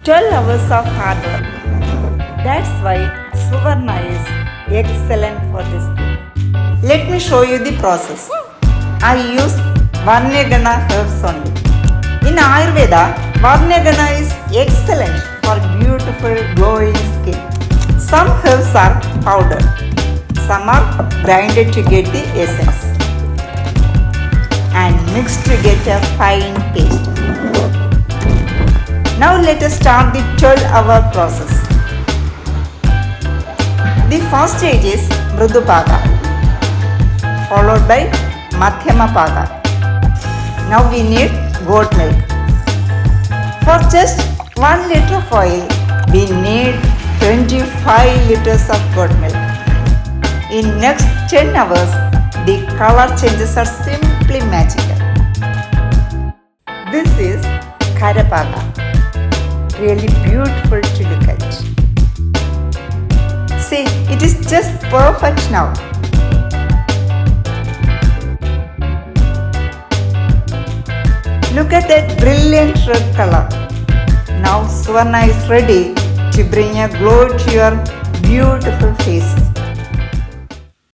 12 hours of hard work. That's why Suvarna is excellent for this thing. Let me show you the process. I use Varnagana herbs only. In Ayurveda, Varnagana is excellent for beautiful glowing skin. Some herbs are powdered. Some are grinded to get the essence and mixed to get a fine paste. Now let us start the 12-hour process. The first stage is Mridu Paga, followed by Madhyama Paga. Now we need goat milk. For just 1 liter of oil, we need 25 liters of goat milk. In next 10 hours, the color changes are simply magical. This is Karapaga. Really beautiful to look at. See, it is just perfect now. Look at that brilliant red color. Now Suvarna is ready to bring a glow to your beautiful face.